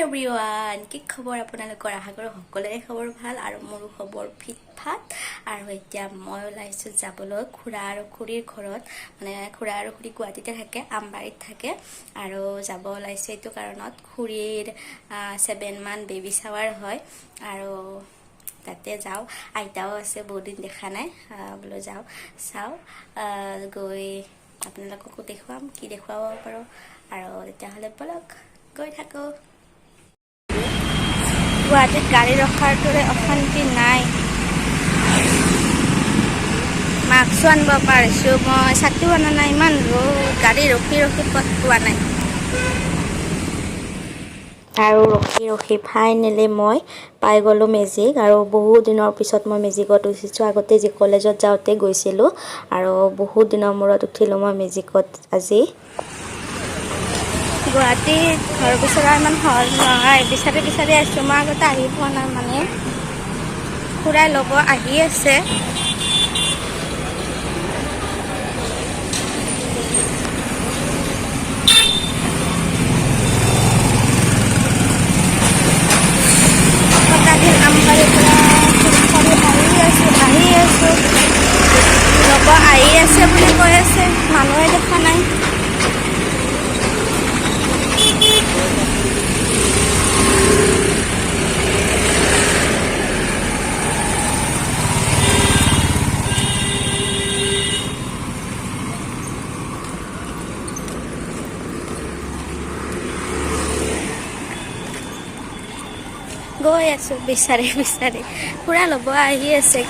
everyone কি খবৰ আপোনালোকৰ আশা কৰোঁ সকলোৰে খবৰ ভাল আৰু মোৰো খবৰ ফিটফাট আৰু এতিয়া মই ওলাইছোঁ যাবলৈ খুৰা আৰু খুৰীৰ ঘৰত মানে খুৰা আৰু খুৰী গুৱাহাটীতে থাকে আমবাৰীত থাকে আৰু যাব ওলাইছোঁ এইটো কাৰণত খুৰীৰ 7 মান বেবী শাৱাৰ হয় আৰু তাতে যাওঁ আইতাও আছে বহুত দিন দেখা নাই বোলো যাওঁ চাওঁ গৈ আপোনালোককো দেখুৱাম কি দেখুৱাব পাৰোঁ আৰু তেতিয়াহ'লে বলক গৈ থাকোঁ গুৱাহাটীত গাড়ী ৰখাৰ দৰে অশান্তি নাই মাস্কো আনিব পাৰিছোঁ মই ছাতিও অনা নাই ইমান গাড়ী ৰখি ৰখি পথ পোৱা নাই আৰু ৰখি ৰখি ফাইনেলি মই পাই গ'লোঁ মেজিক আৰু বহুত দিনৰ পিছত মই মেজিকত উঠিছোঁ আগতে যি কলেজত যাওঁতে গৈছিলোঁ আৰু বহুত দিনৰ মূৰত উঠিলোঁ মই মেজিকত আজি গুৱাহাটীত ঘৰ বিচৰা ইমান সহজ নহয় বিচাৰি বিচাৰি আছোঁ মই আগতে আহি পোৱা নাই মানে খুৰাই ল'ব আহি আছে আমবাৰীৰ পৰা আহি আছোঁ ল'ব আহি আছে বুলি কৈ আছে মানুহে দেখা নাই গৈ আছোঁ বিচাৰি বিচাৰি খুৰা ল'ব আহি আছে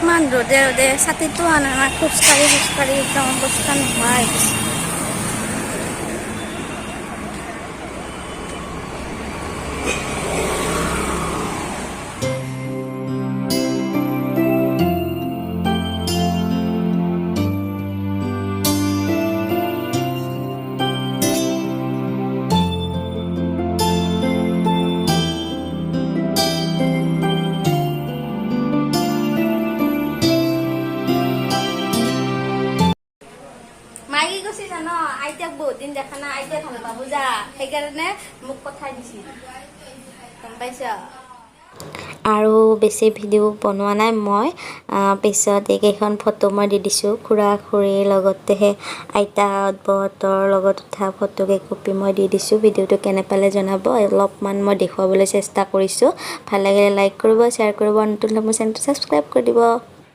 ইমান ৰ'দে ৰ'দে ছাতিটো অনা নাই খোজকাঢ়ি একদম অৱস্থা নোহোৱা হৈ গৈছে মাইকি কৈছে জানো আইতাক বহুত দিন দেখা নাই আইতাক ভাল পাব যা সেইকাৰণে মোক পঠাই দিছিল গম পাইছ আৰু বেছি ভিডিঅ' বনোৱা নাই মই পিছত এইকেইখন ফটো মই দি দিছোঁ খুৰা খুৰীৰ লগতেহে আইতা বহঁতৰ লগত উঠা ফটো কেইকপি মই দি দিছোঁ ভিডিঅ'টো কেনে পালে জনাব অলপমান মই দেখুৱাবলৈ চেষ্টা কৰিছোঁ ভাল লাগিলে লাইক কৰিব শ্বেয়াৰ কৰিব নতুন মোৰ চেনেলটো ছাবস্ক্ৰাইব কৰি দিব